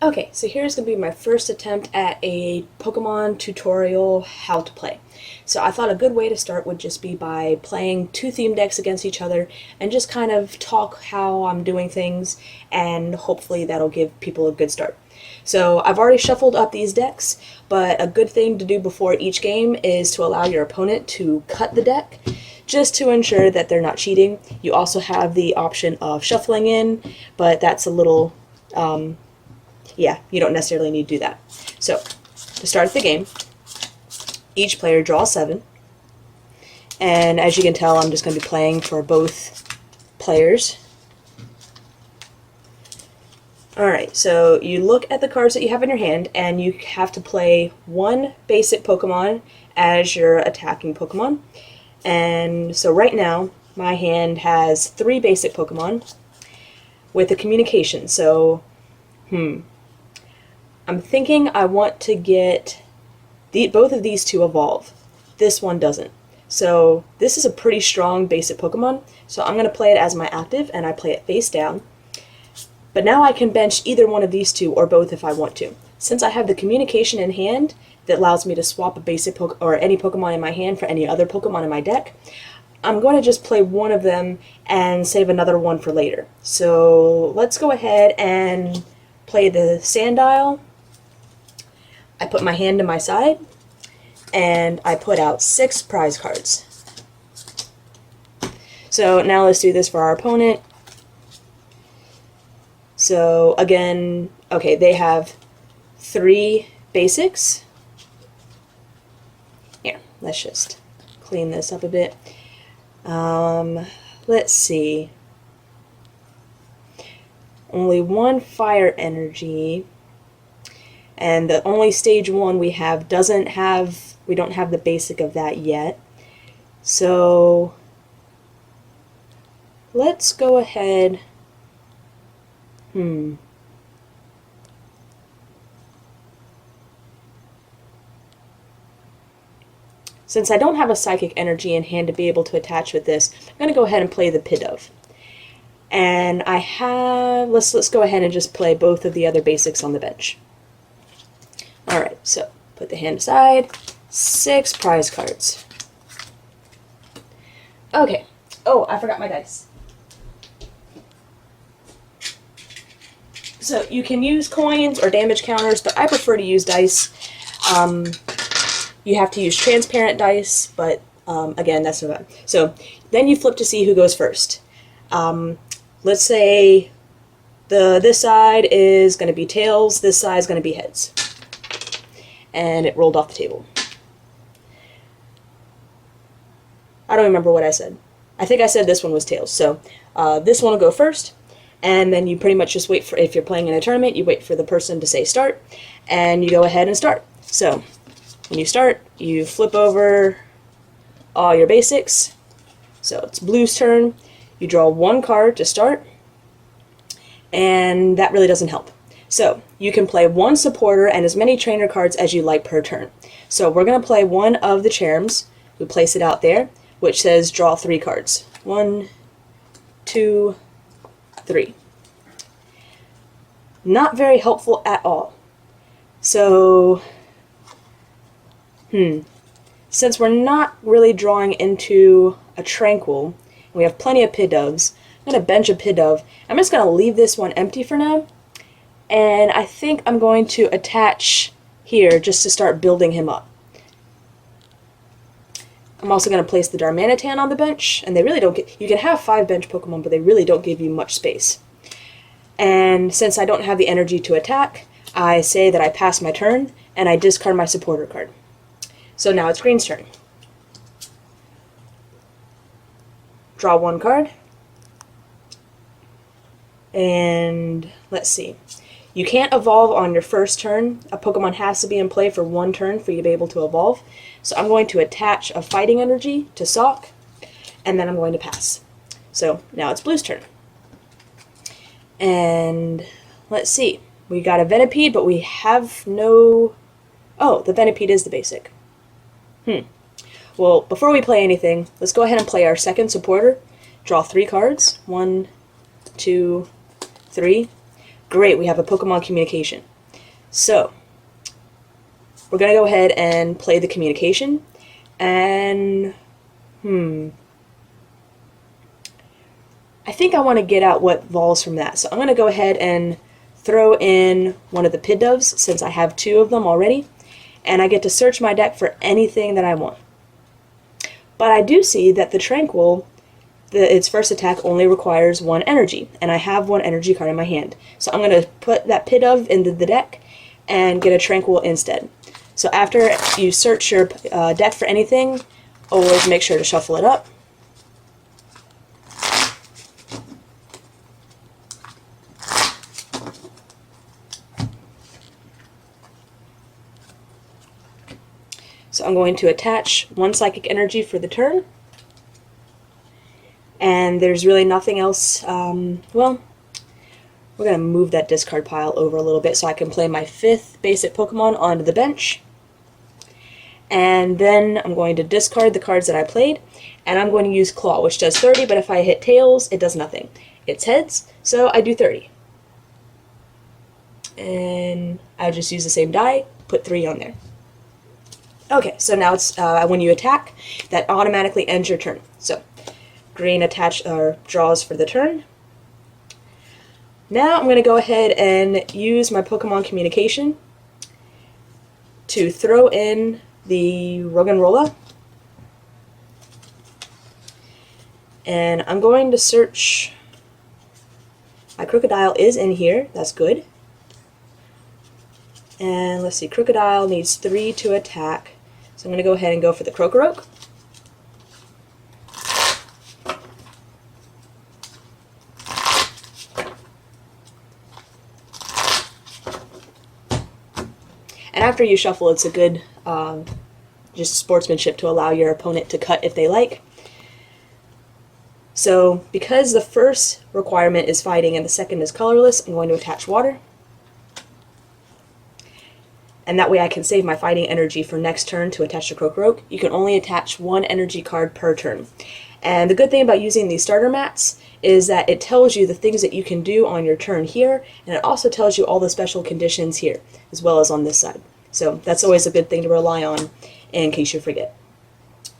Okay, so here's going to be my first attempt at a Pokemon tutorial how to play. So I thought a good way to start would just be by playing two theme decks against each other and just kind of talk how I'm doing things, and hopefully that'll give people a good start. So I've already shuffled up these decks, but a good thing to do before each game is to allow your opponent to cut the deck, just to ensure that they're not cheating. You also have the option of shuffling in, but that's a little... yeah, you don't necessarily need to do that. So, to start the game, each player draws 7. And as you can tell, I'm just going to be playing for both players. Alright, so you look at the cards that you have in your hand, and you have to play one basic Pokemon as your attacking Pokemon. And so right now, my hand has 3 basic Pokemon with a communication. So, I'm thinking I want to get both of these to evolve. This one doesn't. So this is a pretty strong basic Pokemon, so I'm going to play it as my active, and I play it face down. But now I can bench either one of these two, or both if I want to. Since I have the communication in hand that allows me to swap a basic or any Pokemon in my hand for any other Pokemon in my deck, I'm going to just play one of them and save another one for later. So let's go ahead and play the Sandile. I put my hand to my side, and I put out 6 prize cards. So now let's do this for our opponent. So again, okay, they have 3 basics. Here, let's just clean this up a bit. Let's see. Only 1 fire energy. And the only stage 1 we have we don't have the basic of that yet. So let's go ahead. Since I don't have a psychic energy in hand to be able to attach with this, I'm going to go ahead and play the Pidove. And I have, let's go ahead and just play both of the other basics on the bench. Alright, so put the hand aside, 6 prize cards. Okay. Oh, I forgot my dice. So you can use coins or damage counters, but I prefer to use dice. You have to use transparent dice, but again, that's not bad. So then you flip to see who goes first. Let's say this side is going to be tails, this side is going to be heads. And it rolled off the table. I don't remember what I said. I think I said this one was tails. So this one will go first, and then you pretty much just wait for, if you're playing in a tournament, you wait for the person to say start, and you go ahead and start. So when you start, you flip over all your basics. So it's Blue's turn. You draw 1 card to start, and that really doesn't help. So you can play 1 supporter and as many trainer cards as you like per turn. So we're going to play one of the Charms. We place it out there, which says draw 3 cards. 1, 2, 3. Not very helpful at all. So, since we're not really drawing into a Tranquil, and we have plenty of Pidoves, I'm going to bench a Pidove. I'm just going to leave this one empty for now. And I think I'm going to attach here just to start building him up. I'm also going to place the Darmanitan on the bench, and they really don't you can have 5 bench Pokemon, but they really don't give you much space. And since I don't have the energy to attack, I say that I pass my turn, and I discard my supporter card. So now it's Green's turn. Draw 1 card. And let's see. You can't evolve on your first turn. A Pokemon has to be in play for 1 turn for you to be able to evolve. So I'm going to attach a fighting energy to Sock, and then I'm going to pass. So now it's Blue's turn. And let's see. We got a Venipede, but we have no... Oh, the Venipede is the basic. Well, before we play anything, let's go ahead and play our second supporter. Draw 3 cards. 1, 2, 3. Great, we have a Pokemon communication. So we're going to go ahead and play the communication, and I think I want to get out what evolves from that. So I'm going to go ahead and throw in one of the Pid Doves, since I have 2 of them already, and I get to search my deck for anything that I want. But I do see that the Tranquil, its first attack only requires 1 energy, and I have 1 energy card in my hand. So I'm going to put that Pid Dove into the deck and get a Tranquil instead. So after you search your deck for anything, always make sure to shuffle it up. So I'm going to attach 1 psychic energy for the turn. And there's really nothing else. Well, we're going to move that discard pile over a little bit so I can play my 5th basic Pokemon onto the bench. And then I'm going to discard the cards that I played, and I'm going to use Claw, which does 30, but if I hit Tails, it does nothing. It's Heads, so I do 30. And I'll just use the same die, put 3 on there. Okay, so now it's when you attack, that automatically ends your turn. So green draws for the turn. Now I'm going to go ahead and use my Pokemon Communication to throw in the Roggenrola. And I'm going to search. My Crocodile is in here, that's good. And let's see, Crocodile needs 3 to attack. So I'm going to go ahead and go for the Crocoroke. And after you shuffle, it's a good just sportsmanship to allow your opponent to cut if they like. So because the first requirement is fighting and the second is colorless, I'm going to attach water. And that way I can save my fighting energy for next turn to attach to Crocoroke. You can only attach 1 energy card per turn. And the good thing about using these starter mats is that it tells you the things that you can do on your turn here, and it also tells you all the special conditions here, as well as on this side. So that's always a good thing to rely on in case you forget.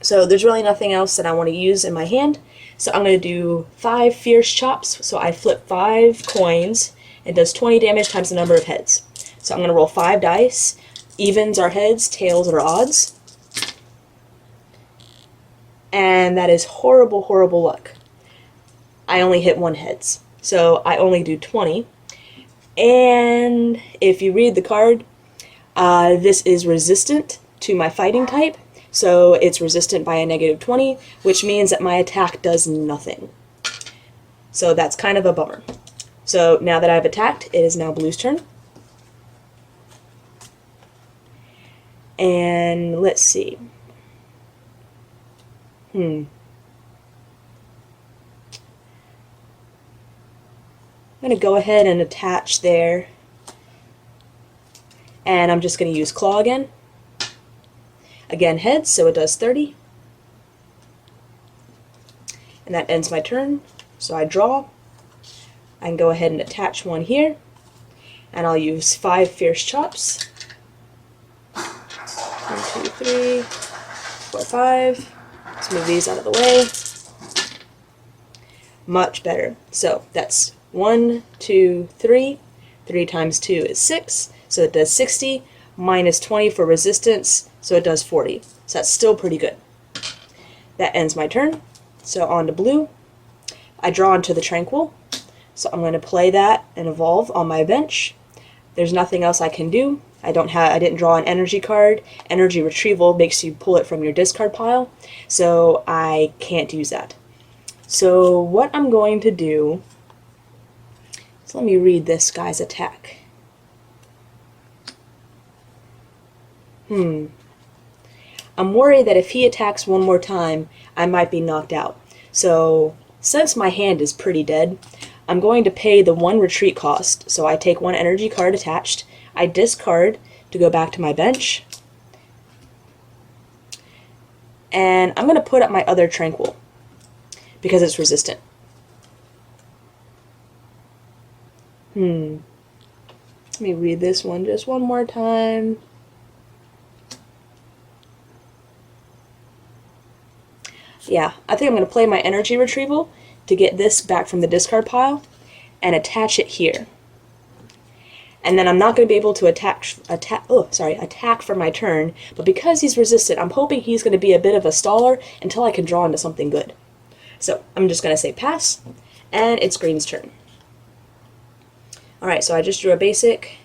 So there's really nothing else that I want to use in my hand. So I'm going to do 5 Fierce Chops. So I flip 5 coins. It does 20 damage times the number of heads. So I'm going to roll 5 dice. Evens are heads, tails are odds. And that is horrible, horrible luck. I only hit 1 heads. So I only do 20. And if you read the card, this is resistant to my fighting type. So it's resistant by a -20, which means that my attack does nothing. So that's kind of a bummer. So now that I've attacked, it is now Blue's turn. And let's see. I'm going to go ahead and attach there. And I'm just going to use Claw again. Again, heads, so it does 30. And that ends my turn. So I draw. I can go ahead and attach 1 here. And I'll use 5 Fierce Chops. 1, 2, 3, 4, 5. Let's move these out of the way. Much better. So that's 1, 2, 3. 3 times 2 is 6. So it does 60. Minus 20 for resistance. So it does 40. So that's still pretty good. That ends my turn. So on to Blue. I draw into the Tranquil. So I'm going to play that and evolve on my bench. There's nothing else I can do. I didn't draw an energy card. Energy retrieval makes you pull it from your discard pile. So I can't use that. So what I'm going to do is let me read this guy's attack. I'm worried that if he attacks 1 more time, I might be knocked out. So since my hand is pretty dead, I'm going to pay the 1 retreat cost. So I take 1 energy card attached. I discard to go back to my bench. And I'm going to put up my other Tranquil because it's resistant. Let me read this one just one more time. Yeah, I think I'm going to play my energy retrieval to get this back from the discard pile and attach it here. And then I'm not going to be able to attack for my turn, but because he's resistant, I'm hoping he's going to be a bit of a staller until I can draw into something good. So I'm just going to say pass, and it's green's turn. Alright, so I just drew a basic.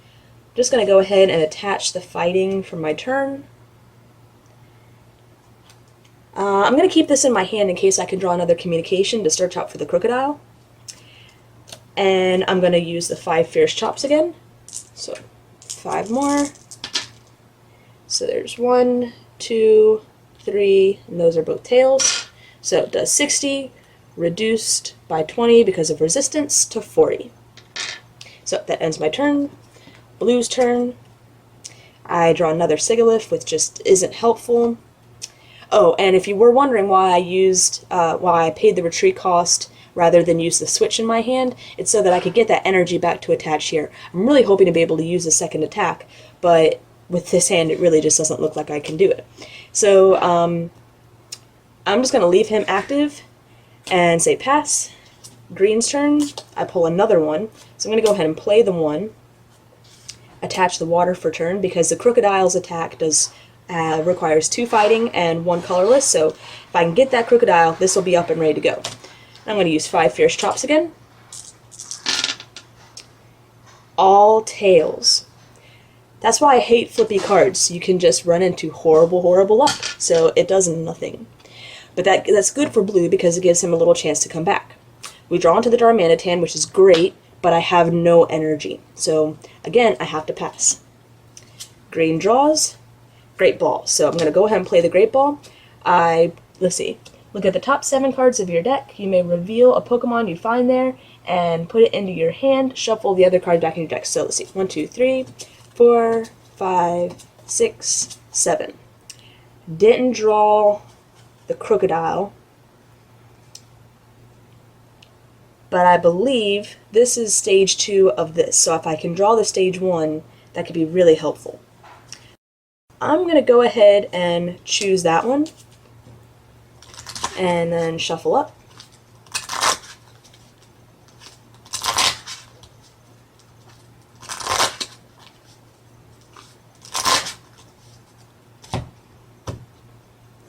I'm just going to go ahead and attach the fighting for my turn. I'm going to keep this in my hand in case I can draw another communication to search out for the crocodile. And I'm going to use the 5 fierce chops again. So 5 more. So there's 1, 2, 3, and those are both tails. So it does 60, reduced by 20 because of resistance to 40. So that ends my turn. Blue's turn. I draw another Sigalith, which just isn't helpful. Oh, and if you were wondering why I paid the retreat cost rather than use the switch in my hand, it's so that I could get that energy back to attach here. I'm really hoping to be able to use a second attack, but with this hand it really just doesn't look like I can do it. So I'm just going to leave him active and say pass. Green's turn. I pull another one, so I'm going to go ahead and play the 1, attach the water for turn, because the crocodile's attack requires 2 fighting and 1 colorless, so if I can get that crocodile, this will be up and ready to go. I'm going to use 5 fierce chops again. All tails. That's why I hate flippy cards. You can just run into horrible, horrible luck, so it does nothing. But that's good for blue because it gives him a little chance to come back. We draw into the Darmanitan, which is great, but I have no energy, so again, I have to pass. Green draws. Great Ball. So I'm going to go ahead and play the Great Ball. Let's see. Look at the top 7 cards of your deck. You may reveal a Pokemon you find there and put it into your hand. Shuffle the other card back in your deck. So let's see. 1, 2, 3, 4, 5, 6, 7. Didn't draw the crocodile, but I believe this is stage 2 of this. So if I can draw the stage 1, that could be really helpful. I'm going to go ahead and choose that one, and then shuffle up.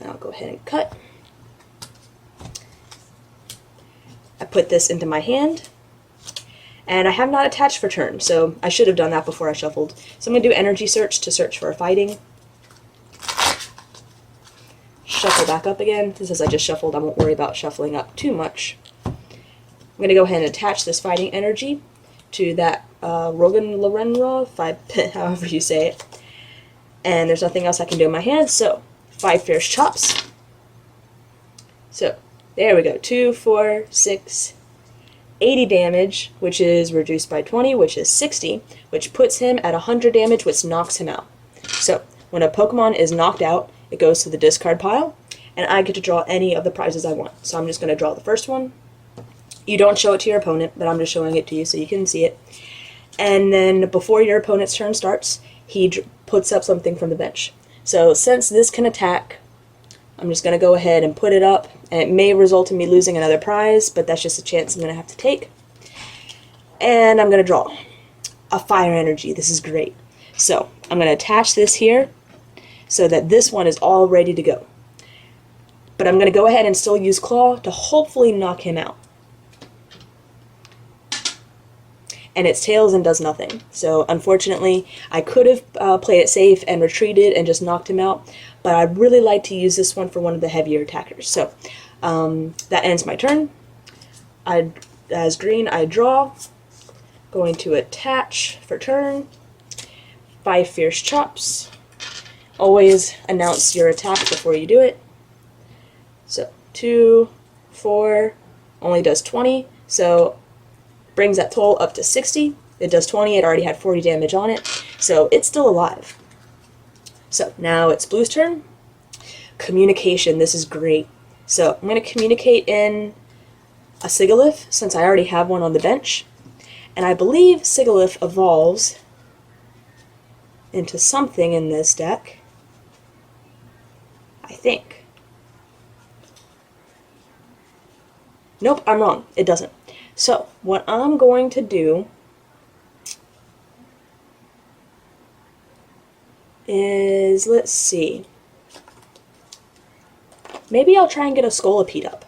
I'll go ahead and cut. I put this into my hand, and I have not attached for turn, so I should have done that before I shuffled. So I'm going to do energy search to search for a fighting. Shuffle back up again. Since I just shuffled, I won't worry about shuffling up too much. I'm going to go ahead and attach this fighting energy to that Rogan Lorenra, however you say it. And there's nothing else I can do in my hand, so 5 fierce chops. So there we go. 2, 4, 6, 80 damage, which is reduced by 20, which is 60, which puts him at 100 damage, which knocks him out. So when a Pokemon is knocked out, it goes to the discard pile, and I get to draw any of the prizes I want. So I'm just going to draw the first one. You don't show it to your opponent, but I'm just showing it to you so you can see it. And then before your opponent's turn starts, he puts up something from the bench. So since this can attack, I'm just going to go ahead and put it up, and it may result in me losing another prize, but that's just a chance I'm going to have to take. And I'm going to draw a fire energy. This is great. So I'm going to attach this here so that this one is all ready to go. But I'm going to go ahead and still use Claw to hopefully knock him out. And it's tails and does nothing. So unfortunately, I could have played it safe and retreated and just knocked him out, but I'd really like to use this one for one of the heavier attackers. So that ends my turn. As green, I draw. Going to attach for turn. 5 fierce chops. Always announce your attack before you do it. So 2, 4, only does 20, so brings that total up to 60. It does 20, it already had 40 damage on it, so it's still alive. So now it's Blue's turn. Communication, this is great. So I'm going to communicate in a Sigalith, since I already have one on the bench, And I believe Sigilyph evolves into something in this deck. I think. Nope, I'm wrong. It doesn't. So, what I'm going to do is, let's see. Maybe I'll try and get a Scolipede up.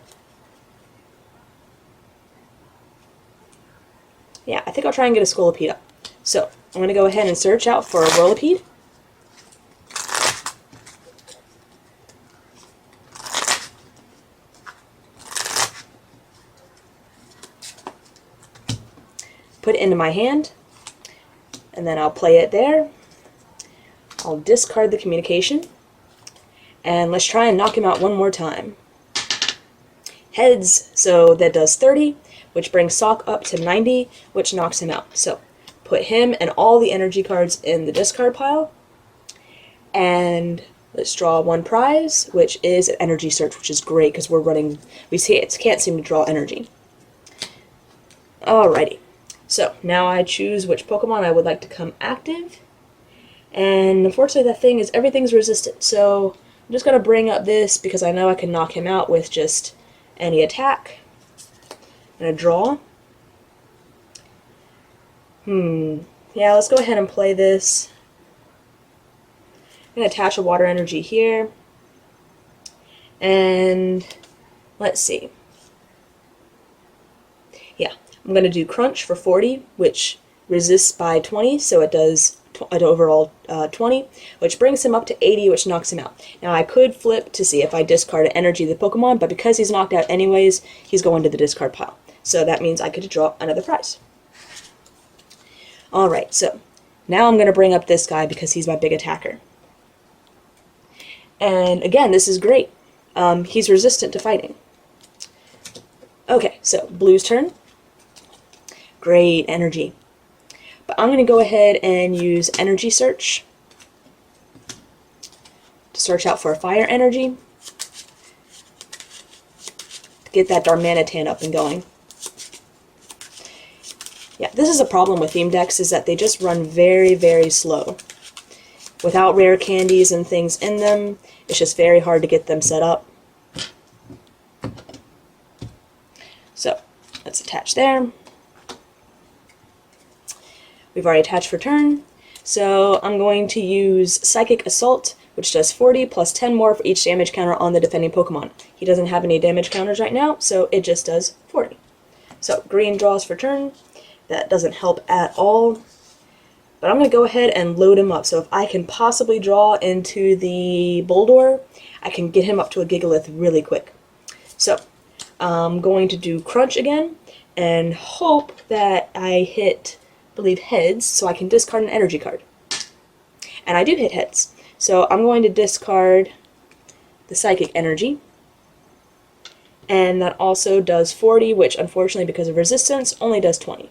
Yeah, I think I'll try and get a Scolipede up. So, I'm going to go ahead and search out for a Whirlipede. Put it into my hand, and then I'll play it there. I'll discard the communication, and let's try and knock him out one more time. Heads, so that does 30, which brings Sock up to 90, which knocks him out. So put him and all the energy cards in the discard pile, and let's draw one prize, which is an energy search, which is great because we can't seem to draw energy. Alrighty, so now I choose which Pokemon I would like to come active, and unfortunately everything's resistant, so I'm just going to bring up this because I know I can knock him out with just any attack. And a draw. Yeah, let's go ahead and play this. I'm going to attach a water energy here. And let's see. Yeah, I'm going to do Crunch for 40, which resists by 20, so it does an overall 20, which brings him up to 80, which knocks him out. Now I could flip to see if I discard energy of the Pokemon, but because he's knocked out anyways, he's going to the discard pile. So that means I could draw another prize. Alright, so now I'm going to bring up this guy because he's my big attacker. And again, this is great. He's resistant to fighting. Okay, so Blue's turn. Great energy. But I'm going to go ahead and use Energy Search to search out for a fire energy to get that Darmanitan up and going. Yeah, this is a problem with theme decks, is that they just run very, very slow. Without rare candies and things in them, it's just very hard to get them set up. So, let's attach there. We've already attached for turn, so I'm going to use Psychic Assault, which does 40 plus 10 more for each damage counter on the defending Pokemon. He doesn't have any damage counters right now, so it just does 40. So, green draws for turn. That doesn't help at all. But I'm going to go ahead and load him up, so if I can possibly draw into the Boldore, I can get him up to a Gigalith really quick. So, I'm going to do Crunch again, and hope that I hit, I believe, Heads, so I can discard an energy card. And I do hit Heads. So I'm going to discard the Psychic Energy. And that also does 40, which unfortunately, because of resistance, only does 20.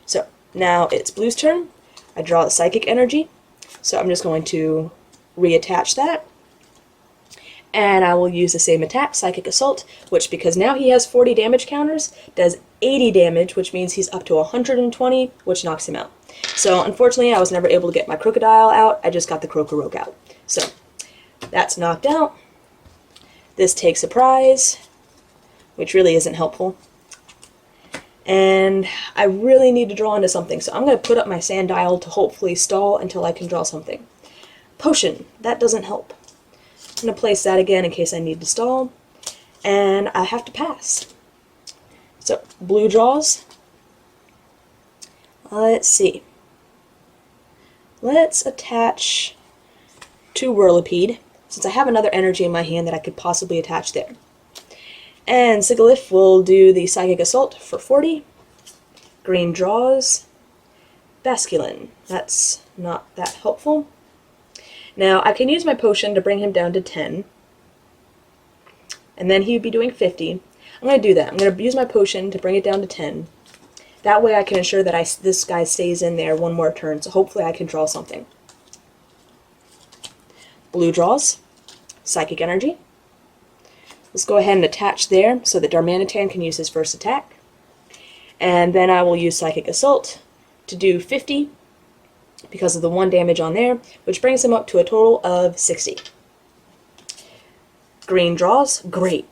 So now it's Blue's turn. I draw the Psychic Energy. So I'm just going to reattach that. And I will use the same attack, Psychic Assault, which, because now he has 40 damage counters, does 80 damage, which means he's up to 120, which knocks him out. So, unfortunately, I was never able to get my Crocodile out. I just got the Crocoroke out. So, that's knocked out. This takes a prize, which really isn't helpful. And I really need to draw into something, so I'm going to put up my Sandile to hopefully stall until I can draw something. Potion. That doesn't help. I'm going to place that again in case I need to stall. And I have to pass. So, Blue draws. Let's see. Let's attach to Whirlipede, since I have another energy in my hand that I could possibly attach there. And Sigilyph will do the Psychic Assault for 40. Green draws. Basculin. That's not that helpful. Now, I can use my potion to bring him down to 10. And then he would be doing 50. I'm going to do that. I'm going to use my potion to bring it down to 10. That way I can ensure that this guy stays in there one more turn, so hopefully I can draw something. Blue draws. Psychic Energy. Let's go ahead and attach there so that Darmanitan can use his first attack. And then I will use Psychic Assault to do 50 because of the 1 damage on there, which brings him up to a total of 60. Green draws, great.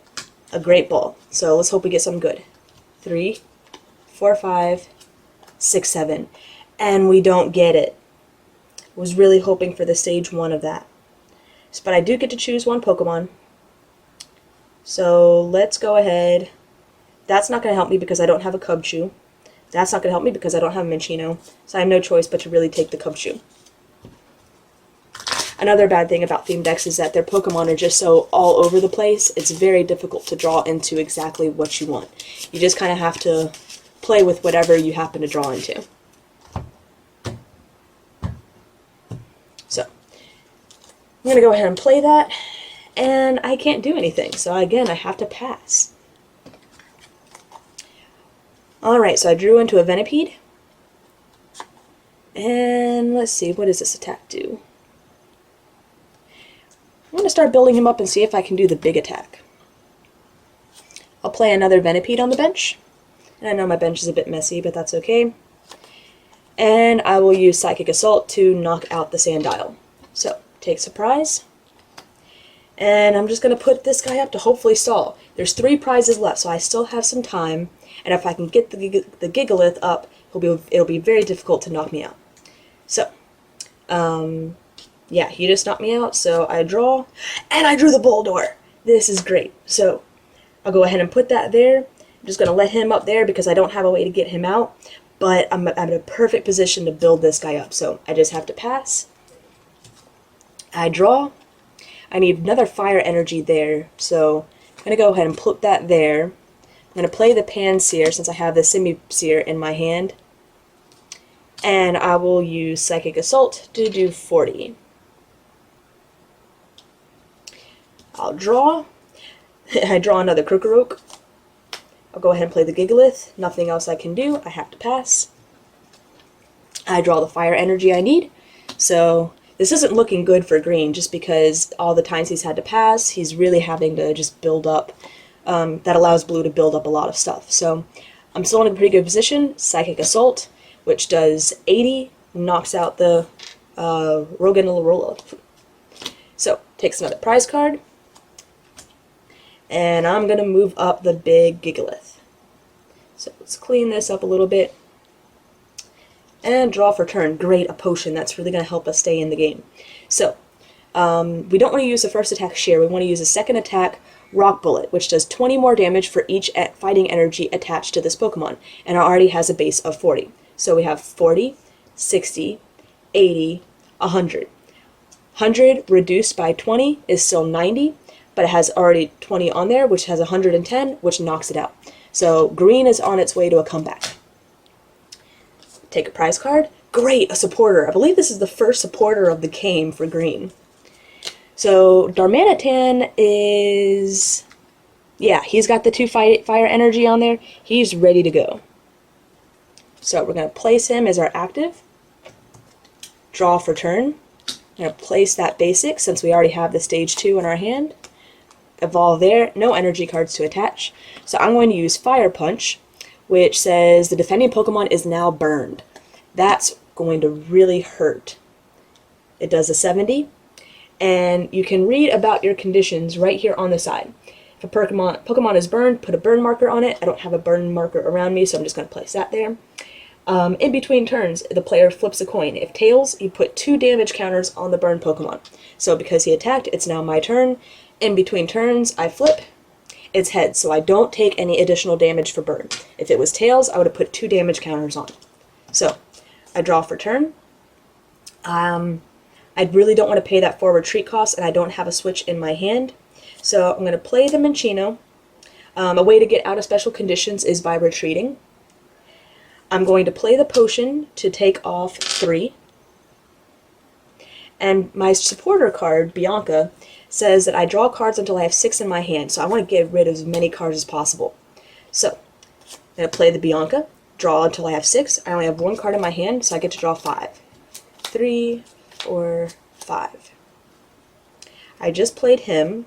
A great ball. So let's hope we get something good. 3, 4, 5, 6, 7. And we don't get it. Was really hoping for the stage 1 of that. But I do get to choose 1 Pokemon. So let's go ahead. That's not going to help me because I don't have a Cubchoo. That's not going to help me because I don't have a Minccino. So I have no choice but to really take the Cubchoo. Another bad thing about theme decks is that their Pokemon are just so all over the place. It's very difficult to draw into exactly what you want. You just kind of have to play with whatever you happen to draw into. So, I'm going to go ahead and play that, and I can't do anything. So again, I have to pass. Alright, so I drew into a Venipede. And let's see, what does this attack do? I'm going to start building him up and see if I can do the big attack. I'll play another Venipede on the bench. And I know my bench is a bit messy, but that's okay. And I will use Psychic Assault to knock out the Sandile. So, take Surprise. And I'm just going to put this guy up to hopefully stall. There's 3 prizes left, so I still have some time. And if I can get the Gigalith up, it'll be very difficult to knock me out. So, yeah, he just knocked me out, so I draw, and I drew the Boldore. This is great. So I'll go ahead and put that there. I'm just going to let him up there because I don't have a way to get him out, but I'm in a perfect position to build this guy up. So I just have to pass. I draw. I need another Fire Energy there, so I'm going to go ahead and put that there. I'm going to play the Pansear since I have the Simisear in my hand, and I will use Psychic Assault to do 40. I'll draw. I draw another Krokorok. I'll go ahead and play the Gigalith. Nothing else I can do. I have to pass. I draw the Fire Energy I need. So this isn't looking good for green just because all the times he's had to pass, he's really having to just build up. That allows blue to build up a lot of stuff. So I'm still in a pretty good position. Psychic Assault, which does 80, knocks out the Roggenrola. So takes another prize card. And I'm going to move up the big Gigalith. So let's clean this up a little bit. And draw for turn. Great, a potion. That's really going to help us stay in the game. So, we don't want to use the first attack Sheer. We want to use a second attack Rock Bullet, which does 20 more damage for each fighting energy attached to this Pokemon. And it already has a base of 40. So we have 40, 60, 80, 100. 100 reduced by 20 is still 90. But it has already 20 on there, which has 110, which knocks it out. So green is on its way to a comeback. Take a prize card. Great, a supporter. I believe this is the first supporter of the game for green. So Darmanitan is... yeah, he's got the 2 fire energy on there. He's ready to go. So we're going to place him as our active. Draw for turn. I'm going to place that basic since we already have the stage 2 in our hand. Evolve there, no energy cards to attach. So I'm going to use Fire Punch, which says the defending Pokemon is now burned. That's going to really hurt. It does a 70, and you can read about your conditions right here on the side. If a Pokemon is burned, put a burn marker on it. I don't have a burn marker around me, so I'm just going to place that there. In between turns, the player flips a coin. If tails, you put 2 damage counters on the burn Pokemon. So because he attacked, it's now my turn. In between turns, I flip. It's heads, so I don't take any additional damage for burn. If it was tails, I would have put 2 damage counters on. So, I draw for turn. I really don't want to pay that 4 retreat cost, and I don't have a switch in my hand. So I'm going to play the Minccino. A way to get out of special conditions is by retreating. I'm going to play the potion to take off 3. And my supporter card, Bianca, says that I draw cards until I have 6 in my hand, so I want to get rid of as many cards as possible. So, I'm going to play the Bianca, draw until I have 6. I only have 1 card in my hand, so I get to draw 5. 3, 4, 5. I just played him,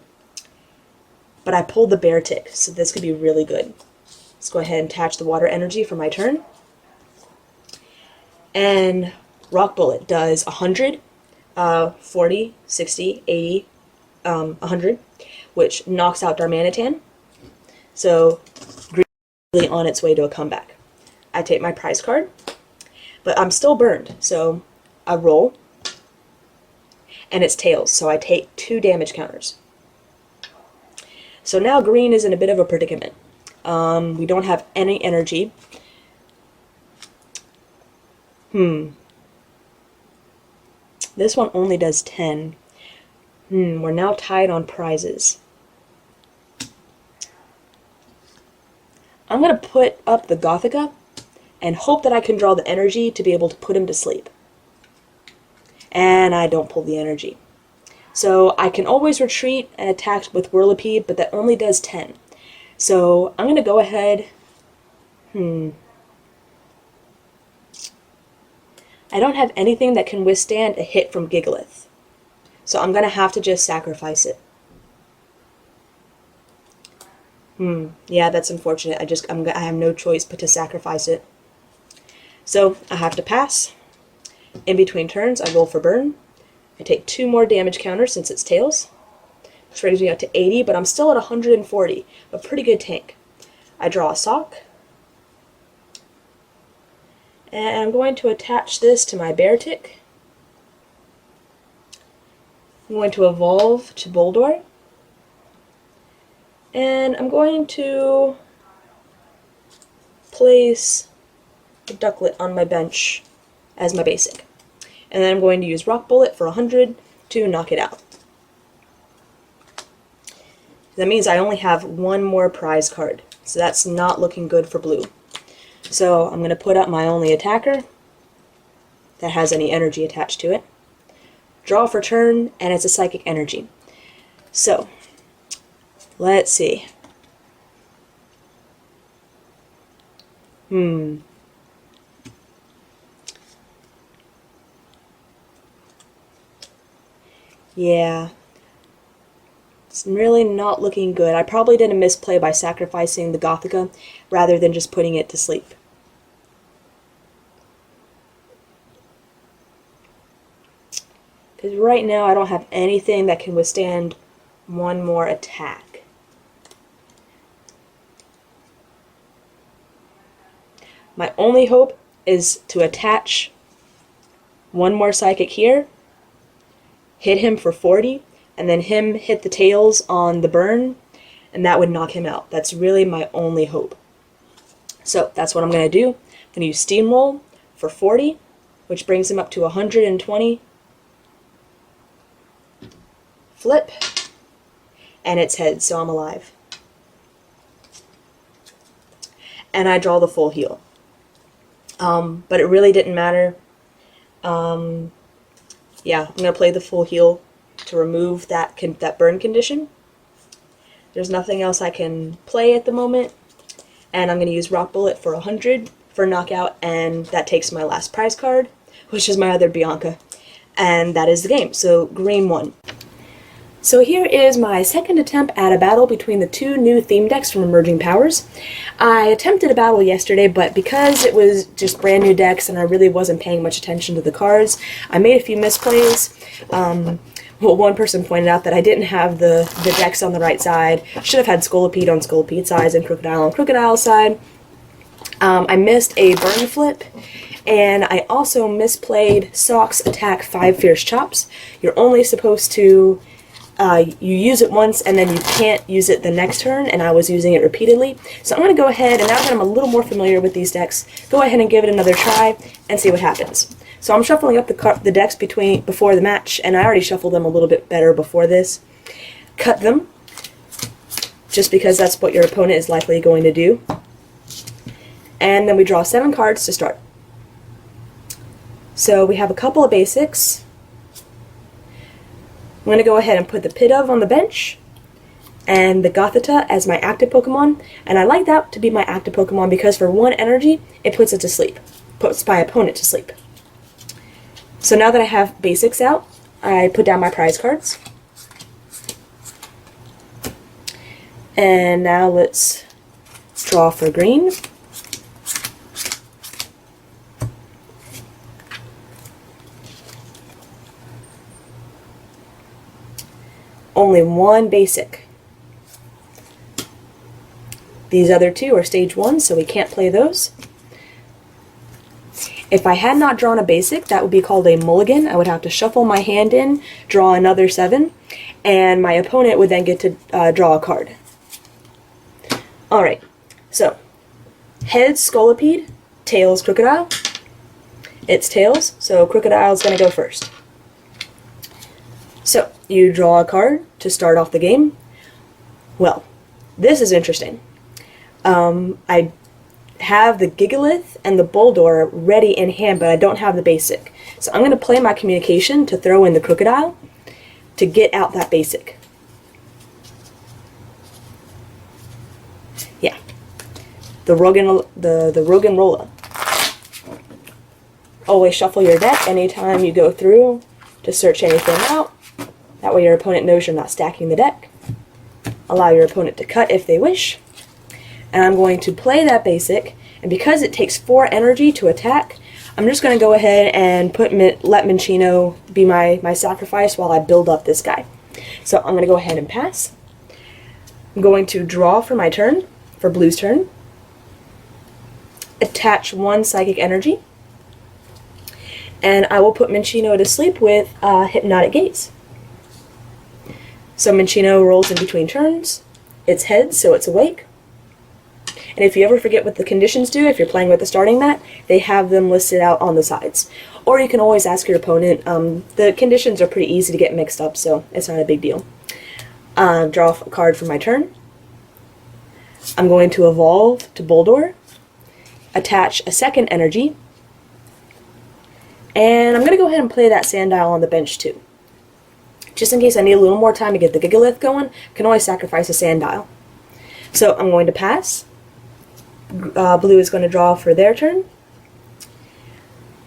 but I pulled the Bear Tick, so this could be really good. Let's go ahead and attach the water energy for my turn. And Rock Bullet does 100, 40, 60, 80, 100, which knocks out Darmanitan. So Green is really on its way to a comeback. I take my prize card, but I'm still burned, so I roll, and it's tails, so I take 2 damage counters. So now Green is in a bit of a predicament. We don't have any energy. This one only does 10. We're now tied on prizes. I'm going to put up the Gothica and hope that I can draw the energy to be able to put him to sleep. And I don't pull the energy. So I can always retreat and attack with Whirlipede, but that only does 10. So I'm going to go ahead. I don't have anything that can withstand a hit from Gigalith. So I'm going to have to just sacrifice it. Yeah, that's unfortunate. I have no choice but to sacrifice it. So I have to pass. In between turns, I roll for burn. I take 2 more damage counters since it's tails, which brings me up to 80, but I'm still at 140, a pretty good tank. I draw a sock, and I'm going to attach this to my Beartic. I'm going to evolve to Boldore, and I'm going to place a Ducklet on my bench as my basic. And then I'm going to use Rock Bullet for 100 to knock it out. That means I only have 1 more prize card, so that's not looking good for blue. So I'm going to put up my only attacker that has any energy attached to it. Draw for turn, and it's a psychic energy. So, let's see. Yeah. It's really not looking good. I probably did a misplay by sacrificing the Gothica rather than just putting it to sleep. Because right now I don't have anything that can withstand 1 more attack. My only hope is to attach 1 more Psychic here, hit him for 40, and then him hit the tails on the burn, and that would knock him out. That's really my only hope. So that's what I'm going to do. I'm going to use Steamroll for 40, which brings him up to 120. Flip, and it's head, so I'm alive. And I draw the full heal. But it really didn't matter. Yeah, I'm going to play the full heal to remove that burn condition. There's nothing else I can play at the moment. And I'm going to use Rock Bullet for 100 for knockout, and that takes my last prize card, which is my other Bianca. And that is the game. So Green won. So here is my second attempt at a battle between the 2 new theme decks from Emerging Powers. I attempted a battle yesterday, but because it was just brand new decks and I really wasn't paying much attention to the cards, I made a few misplays. Well, one person pointed out that I didn't have the decks on the right side. Should have had Scolipede on Scolipede's side and Crocodile on Crocodile's side. I missed a burn flip, and I also misplayed Socks attack 5 Fierce Chops. You're only supposed to you use it once and then you can't use it the next turn, and I was using it repeatedly. So I'm going to go ahead, and now that I'm a little more familiar with these decks, go ahead and give it another try and see what happens. So I'm shuffling up the decks before the match, and I already shuffled them a little bit better before this. Cut them, just because that's what your opponent is likely going to do. And then we draw 7 cards to start. So we have a couple of basics. I'm going to go ahead and put the Pidove on the bench and the Gothita as my active Pokemon, and I like that to be my active Pokemon because for 1 energy, it puts it to sleep, puts my opponent to sleep. So now that I have basics out, I put down my prize cards. And now let's Draw for green. Only one basic. These other two are stage 1, so we can't play those. If I had not drawn a basic, that would be called a mulligan. I would have to shuffle my hand in, draw another 7, and my opponent would then get to draw a card. Alright, so heads, Scolipede, tails, Crocodile. It's tails, so Crocodile is going to go first. So, you draw a card to start off the game. Well, this is interesting. I have the Gigalith and the Boldore ready in hand, but I don't have the basic. So I'm going to play my communication to throw in the Crocodile to get out that basic. Yeah. The Roggenrola. Always shuffle your deck anytime you go through to search anything out. That way your opponent knows you're not stacking the deck. Allow your opponent to cut if they wish. And I'm going to play that basic, and because it takes 4 energy to attack, I'm just going to go ahead and let Minccino be my sacrifice while I build up this guy. So I'm going to go ahead and pass. I'm going to draw for my turn, for Blue's turn. Attach 1 psychic energy. And I will put Minccino to sleep with Hypnotic Gaze. So Minccino rolls in between turns. It's heads, so it's awake. And if you ever forget what the conditions do, if you're playing with the starting mat, they have them listed out on the sides. Or you can always ask your opponent. The conditions are pretty easy to get mixed up, so it's not a big deal. Draw a card for my turn. I'm going to evolve to Boldore. Attach a 2nd energy. And I'm going to go ahead and play that Sandile on the bench too. Just in case I need a little more time to get the Gigalith going, I can always sacrifice a Sandile. So I'm going to pass. Blue is going to draw for their turn.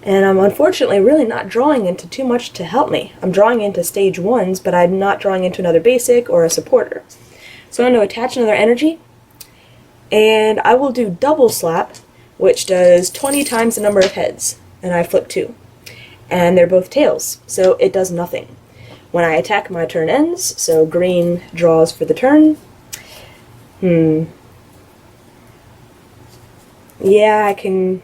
And I'm unfortunately really not drawing into too much to help me. I'm drawing into stage 1s, but I'm not drawing into another basic or a supporter. So I'm going to attach another energy. And I will do double slap, which does 20 times the number of heads. And I flip 2. And they're both tails, so it does nothing. When I attack, my turn ends, so green draws for the turn. Yeah, I'm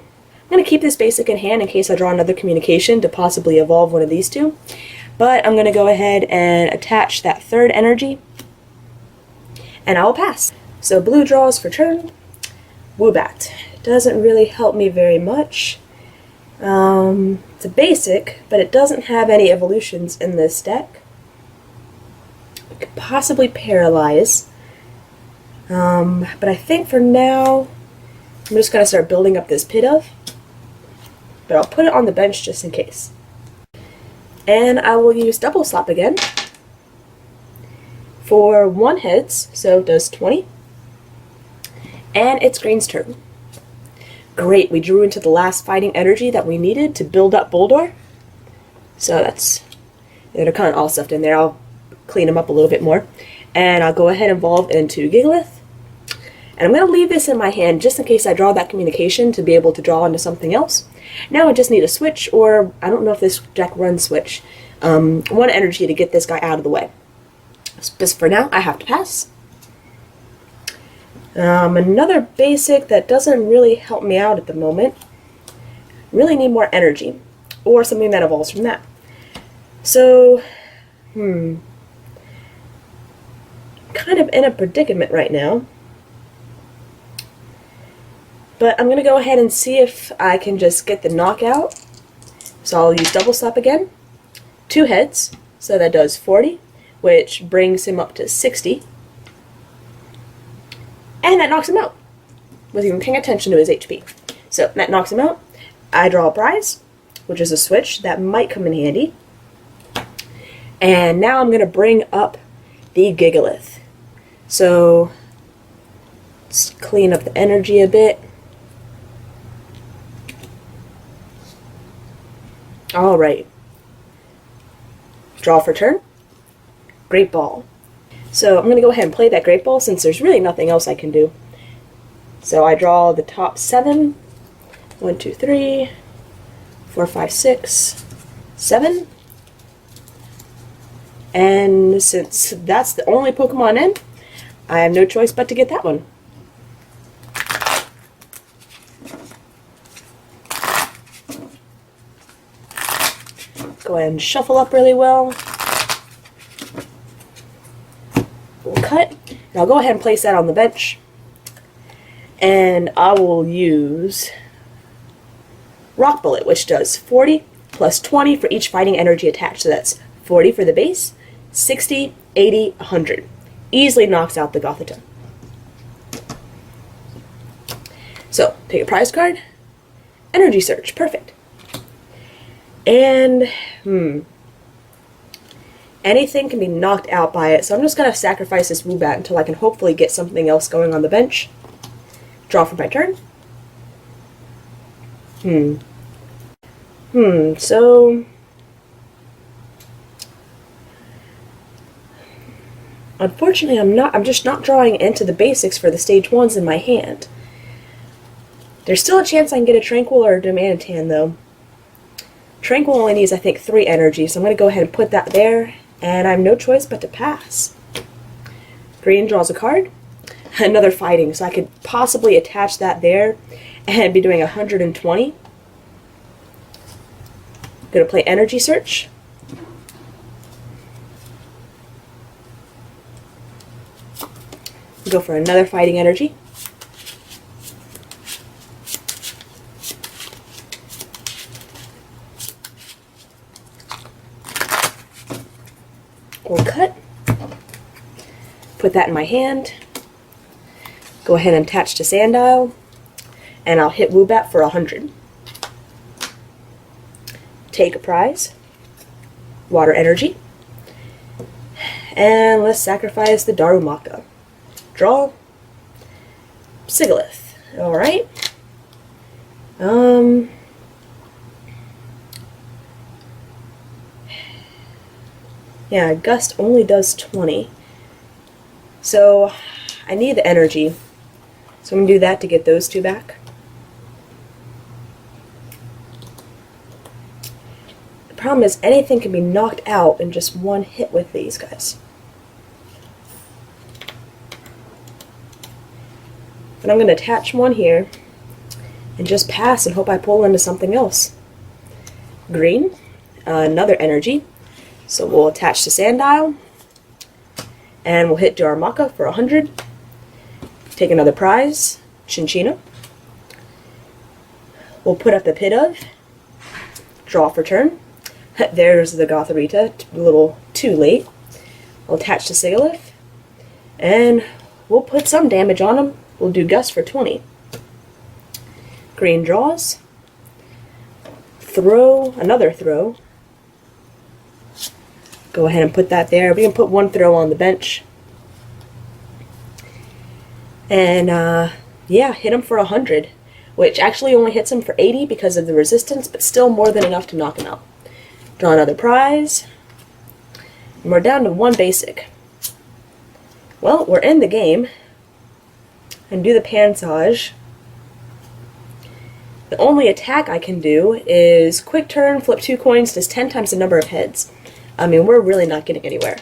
going to keep this basic in hand in case I draw another communication to possibly evolve one of these two. But I'm going to go ahead and attach that 3rd energy, and I will pass. So blue draws for turn. Woobat. Doesn't really help me very much. It's a basic, but it doesn't have any evolutions in this deck. It could possibly paralyze. But I think for now, I'm just going to start building up this Pidove. But I'll put it on the bench just in case. And I will use double slap again for 1 heads, so it does 20. And it's green's turn. Great, we drew into the last fighting energy that we needed to build up Boldore. So they're kind of all stuffed in there. I'll clean them up a little bit more. And I'll go ahead and evolve into Gigalith. And I'm going to leave this in my hand just in case I draw that communication to be able to draw into something else. Now I just need a switch, or I don't know if this deck runs switch. 1 energy to get this guy out of the way. Just for now, I have to pass. Another basic that doesn't really help me out at the moment. Really need more energy, or something that evolves from that. So, kind of in a predicament right now. But I'm going to go ahead and see if I can just get the knockout. So I'll use double slap again. 2 heads, so that does 40, which brings him up to 60. And that knocks him out, with even paying attention to his HP. So that knocks him out. I draw a prize, which is a switch that might come in handy. And now I'm going to bring up the Gigalith. So let's clean up the energy a bit. Alright. Draw for turn. Great Ball. So I'm going to go ahead and play that Great Ball since there's really nothing else I can do. So I draw the top 7. 1, 2, 3, 4, 5, 6, 7. And since that's the only Pokemon in, I have no choice but to get that one. Go ahead and shuffle up really well. We'll cut. And I'll go ahead and place that on the bench. And I will use Rock Bullet, which does 40 plus 20 for each fighting energy attached. So that's 40 for the base, 60, 80, 100. Easily knocks out the Gothita. So, take a prize card. Energy Search. Perfect. And, anything can be knocked out by it. So I'm just going to sacrifice this Woobat until I can hopefully get something else going on the bench. Draw for my turn. So unfortunately I'm just not drawing into the basics for the stage 1s in my hand. There's still a chance I can get a Tranquil or a Domanitan though. Tranquil only needs, I think, 3 energy, so I'm going to go ahead and put that there, and I have no choice but to pass. Green draws a card. Another fighting, so I could possibly attach that there and be doing 120. Gonna play Energy Search. Go for another fighting energy. We'll cut. Put that in my hand. Go ahead and attach to Sandile. And I'll hit Woobat for 100. Take a prize. Water energy. And let's sacrifice the Darumaka. Draw. Sigalith. Alright. Yeah, Gust only does 20. So I need the energy. So I'm going to do that to get those 2 back. The problem is anything can be knocked out in just one hit with these guys. But I'm going to attach one here and just pass and hope I pull into something else. Green, another energy. So we'll attach to Sandile and we'll hit Darumaka for 100. Take another prize, Chinchina. We'll put up the Pidove. Draw for turn. There's the Gothorita, a little too late. We'll attach to Sigalith. And we'll put some damage on him. We'll do Gust for 20. Green draws. Throw, another throw. Go ahead and put that there. We can put one throw on the bench. And, yeah, hit him for 100. Which actually only hits him for 80 because of the resistance, but still more than enough to knock him out. Draw another prize. And we're down to 1 basic. Well, we're in the game. And do the Pansage. The only attack I can do is quick turn, flip 2 coins, does 10 times the number of heads. I mean, we're really not getting anywhere.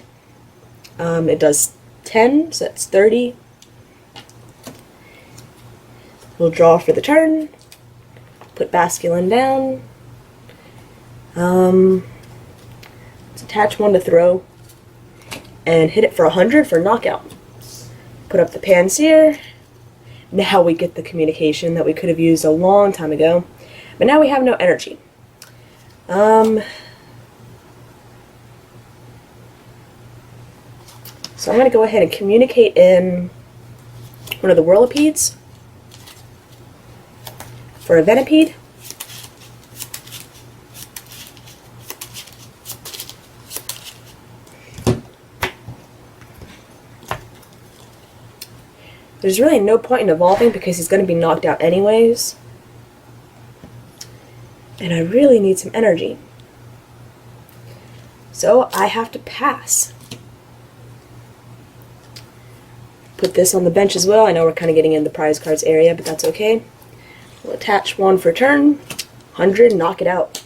It does 10, so that's 30. We'll draw for the turn. Put Basculin down. Let's attach one to throw. And hit it for 100 for knockout. Put up the Panseer. Now we get the communication that we could have used a long time ago. But now we have no energy. So I'm going to go ahead and communicate in one of the Whirlipedes for a Venipede. There's really no point in evolving because he's going to be knocked out anyways. And I really need some energy. So I have to pass. put this on the bench as well. I know we're kind of getting in the prize cards area, but that's okay. We'll attach one for turn. 100, knock it out.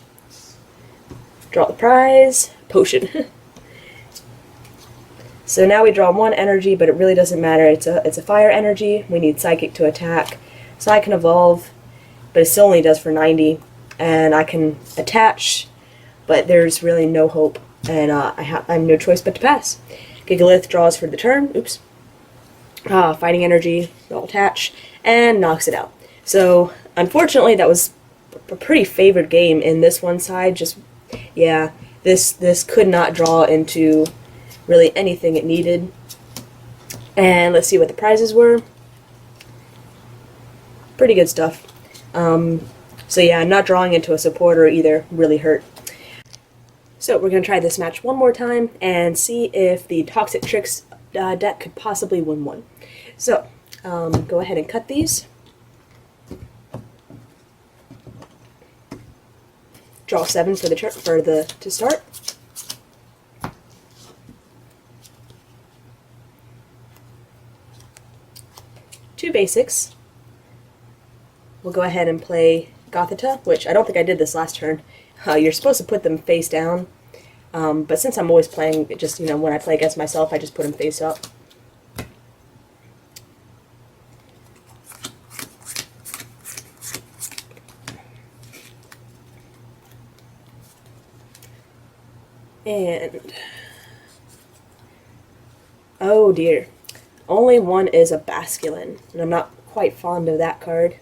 Draw the prize. Potion. So now we draw one energy, but it really doesn't matter. It's a fire energy. We need Psychic to attack. So I can evolve, but it still only does for 90. And I can attach, but there's really no hope. And I have no choice but to pass. Gigalith draws for the turn. Oops. Fighting energy, they'll attach, and knocks it out. So, unfortunately, that was a pretty favored game in this one side. Just, yeah, this could not draw into really anything it needed. And let's see what the prizes were. Pretty good stuff. So yeah, not drawing into a supporter either really hurt. So we're going to try this match one more time and see if the Toxic Tricks deck could possibly win one. So, go ahead and cut these. Draw 7 for to start. Two basics. We'll go ahead and play Gothita, which I don't think I did this last turn. You're supposed to put them face down, but since I'm always playing, just when I play against myself, I just put them face up. And oh dear, only one is a Basculin, and I'm not quite fond of that card.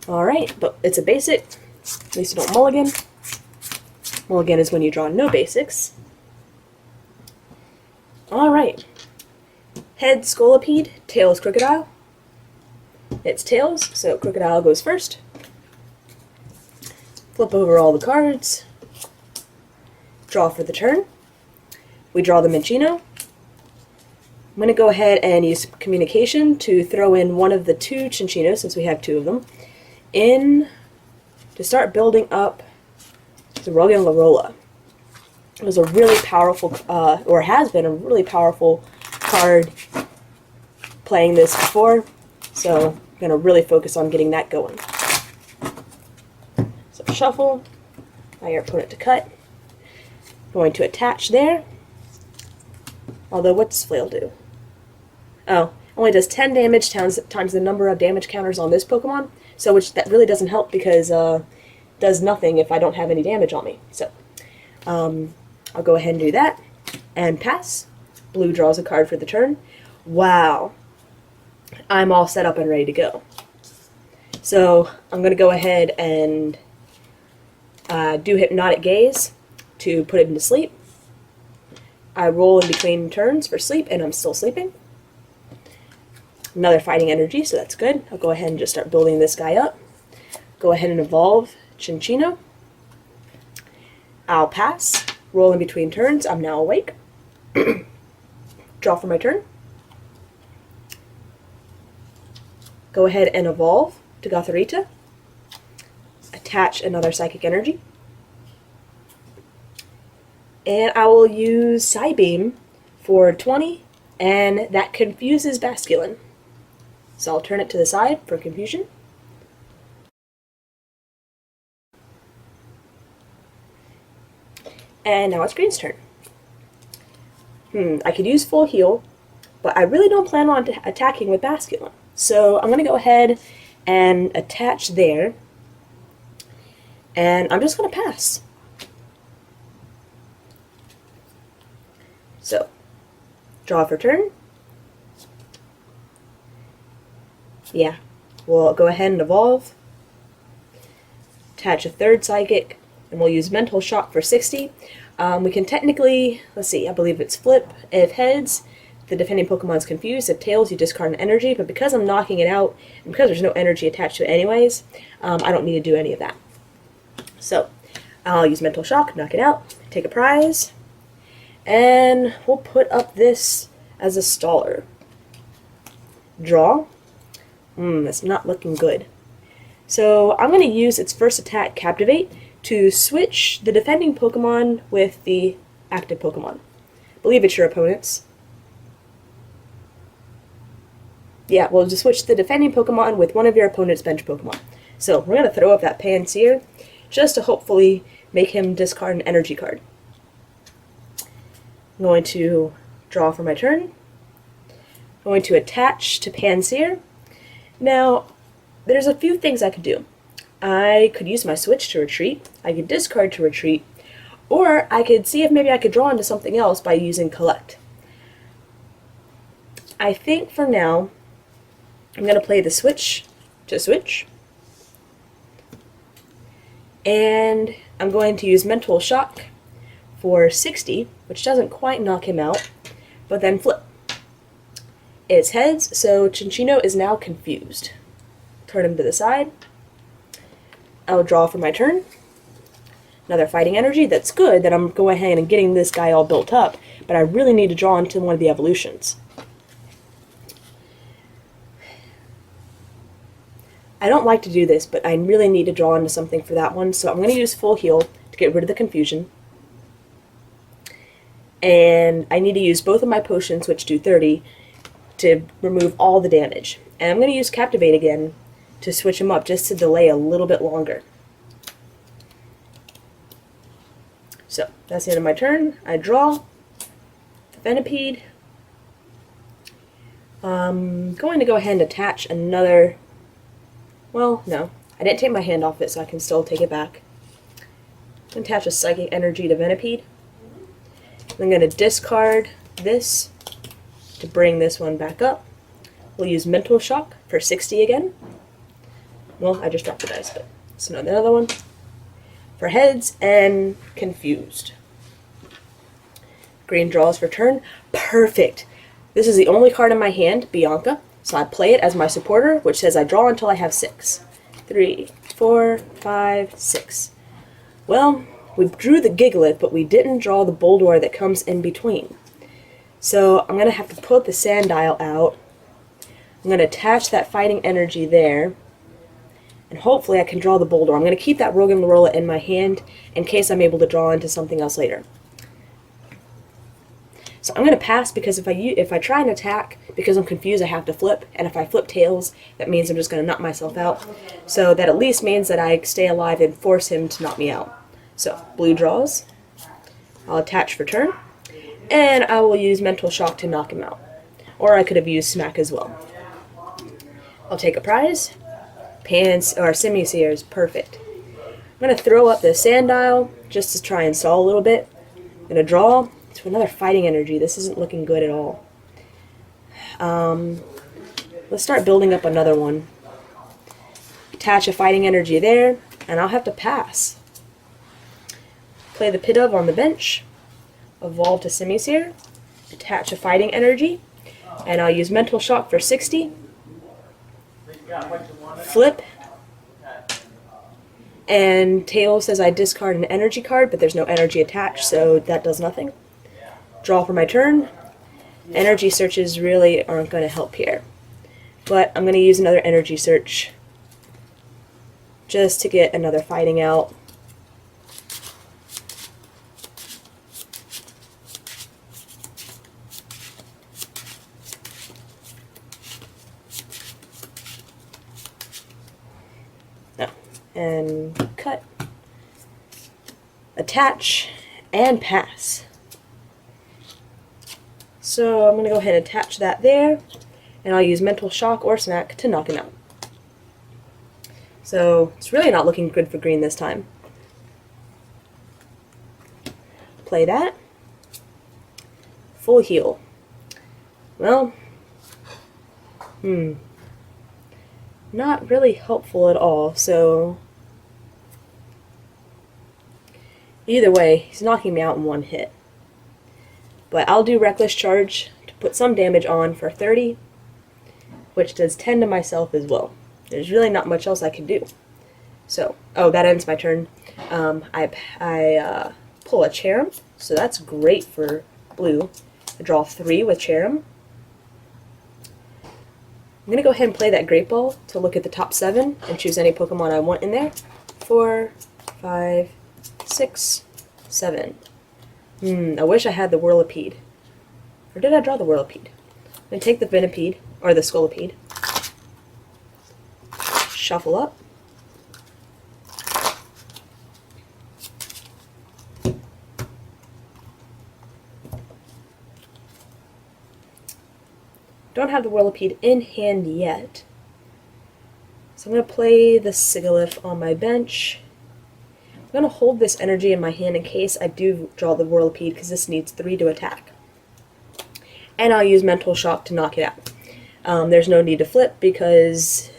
Alright, but it's a basic. At least you don't mulligan. Mulligan is when you draw no basics. Alright. Head Scolipede, tails Crocodile. It's tails, so Crocodile goes first. Flip over all the cards. Draw for the turn. We draw the Minccino. I'm going to go ahead and use Communication to throw in one of the two Cinccino's, since we have two of them, in to start building up the Roggenrola. It was a really powerful, or has been a really powerful card playing this before, so I'm going to really focus on getting that going. So shuffle, allow your opponent to cut. Going to attach there. Although, what does Flail do? Oh, only does 10 damage times the number of damage counters on this Pokemon, so that really doesn't help because does nothing if I don't have any damage on me. So, I'll go ahead and do that, and pass. Blue draws a card for the turn. Wow. I'm all set up and ready to go. So, I'm going to go ahead and do Hypnotic Gaze to put it into sleep. I roll in between turns for sleep, and I'm still sleeping. Another Fighting Energy, so that's good. I'll go ahead and just start building this guy up. Go ahead and evolve Cinccino. I'll pass. Roll in between turns. I'm now awake. Draw for my turn. Go ahead and evolve to Gothorita. Attach another Psychic Energy. And I will use Psybeam for 20, and that confuses Basculin. So I'll turn it to the side for confusion. And now it's Green's turn. I could use full heal, but I really don't plan on attacking with Basculin. So I'm going to go ahead and attach there, and I'm just going to pass. So, draw for turn. Yeah, we'll go ahead and evolve. Attach a third Psychic, and we'll use Mental Shock for 60. We can technically, let's see, I believe it's flip. If heads, the defending Pokemon's confused. If tails, you discard an energy. But because I'm knocking it out, and because there's no energy attached to it anyways, I don't need to do any of that. So, I'll use Mental Shock, knock it out, take a prize. And we'll put up this as a staller. Draw. That's not looking good. So I'm going to use its first attack, Captivate, to switch the defending Pokemon with the active Pokemon. I believe it's your opponent's. Yeah, we'll just switch the defending Pokemon with one of your opponent's bench Pokemon. So we're going to throw up that Pansear just to hopefully make him discard an energy card. I'm going to draw for my turn. I'm going to attach to Pansear. Now, there's a few things I could do. I could use my switch to retreat, I could discard to retreat, or I could see if maybe I could draw into something else by using collect. I think for now, I'm going to play the switch to switch, and I'm going to use Mental Shock for 60, which doesn't quite knock him out, but then flip. It's heads, so Chinchino is now confused. Turn him to the side. I'll draw for my turn. Another fighting energy. That's good that I'm going ahead and getting this guy all built up, but I really need to draw into one of the evolutions. I don't like to do this, but I really need to draw into something for that one, so I'm going to use full heal to get rid of the confusion. And I need to use both of my potions, which do 30, to remove all the damage. And I'm going to use Captivate again to switch him up just to delay a little bit longer. So, that's the end of my turn. I draw. Venipede. I'm going to go ahead and attach another... Well, no. I didn't take my hand off it, so I can still take it back. Attach a Psychic Energy to Venipede. I'm going to discard this to bring this one back up. We'll use Mental Shock for 60 again. Well, I just dropped the dice, but it's another one. For heads and confused. Green draws for turn. Perfect! This is the only card in my hand, Bianca, so I play it as my supporter, which says I draw until I have 6. 3, 4, 5, 6. Well, we drew the Gigalith, but we didn't draw the Boldore that comes in between. So I'm going to have to put the Sandile out. I'm going to attach that fighting energy there. And hopefully I can draw the Boulder. I'm going to keep that Roggenrola in my hand in case I'm able to draw into something else later. So I'm going to pass because if I try and attack, because I'm confused, I have to flip. And if I flip tails, that means I'm just going to knock myself out. So that at least means that I stay alive and force him to knock me out. So, blue draws. I'll attach for turn. And I will use Mental Shock to knock him out. Or I could have used Smack as well. I'll take a prize. Simisear is perfect. I'm going to throw up the Sandile just to try and stall a little bit. I'm going to draw to another fighting energy. This isn't looking good at all. Let's start building up another one. Attach a fighting energy there, and I'll have to pass. Play the Pidove on the bench. Evolve to Simisear. Attach a fighting energy, and I'll use Mental Shock for 60. Flip, and Tail says I discard an energy card, but there's no energy attached, so that does nothing. Draw for my turn. Energy searches really aren't going to help here, but I'm going to use another energy search just to get another fighting out. And cut, attach, and pass. So I'm going to go ahead and attach that there, and I'll use Mental Shock or Smack to knock him out. So it's really not looking good for green this time. Play that. Full heal. Well, not really helpful at all, so either way, he's knocking me out in one hit. But I'll do Reckless Charge to put some damage on for 30, which does 10 to myself as well. There's really not much else I can do. So, oh, that ends my turn. I pull a Cherim, so that's great for blue. I draw 3 with Cherim. I'm going to go ahead and play that Great Ball to look at the top 7 and choose any Pokemon I want in there. 4, 5, 6, 7. I wish I had the Whirlipede. Or did I draw the Whirlipede? I'm going to take the Venipede, or the Scolipede. shuffle up. Don't have the Whirlipede in hand yet. So I'm going to play the Sigalith on my bench. I'm going to hold this energy in my hand in case I do draw the Whirlipede, because this needs 3 to attack. And I'll use Mental Shock to knock it out. There's no need to flip because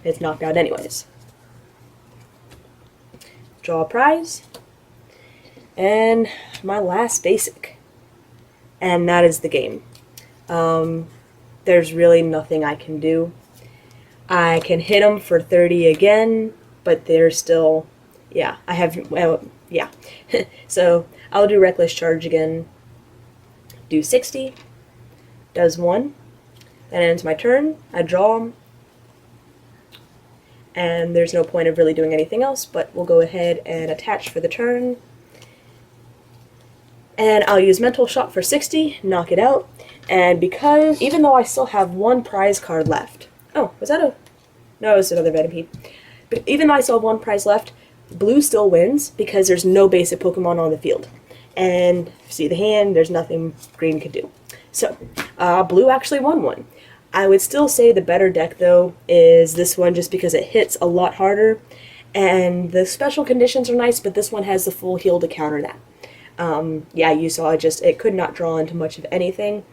it's knocked out anyways. Draw a prize. And my last basic. And that is the game. There's really nothing I can do. I can hit them for 30 again, but they're still, yeah, I have, well, yeah. So I'll do Reckless Charge again. Do 60. Does 1. That ends my turn. I draw them. And there's no point of really doing anything else, but we'll go ahead and attach for the turn. And I'll use Mental Shock for 60, knock it out. And because, even though I still have 1 prize card left. Oh, was that a... No, it was another Venipede. But even though I still have 1 prize left, blue still wins because there's no basic Pokemon on the field. And, see the hand, there's nothing green could do. So, blue actually won one. I would still say the better deck, though, is this one just because it hits a lot harder. And the special conditions are nice, but this one has the full heal to counter that. Yeah, you saw it could not draw into much of anything.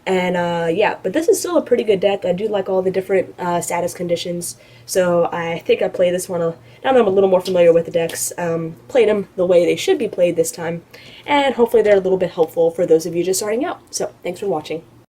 And, yeah, but this is still a pretty good deck. I do like all the different status conditions. So I think I play this one, now that I'm a little more familiar with the decks, played them the way they should be played this time. And hopefully they're a little bit helpful for those of you just starting out. So, thanks for watching.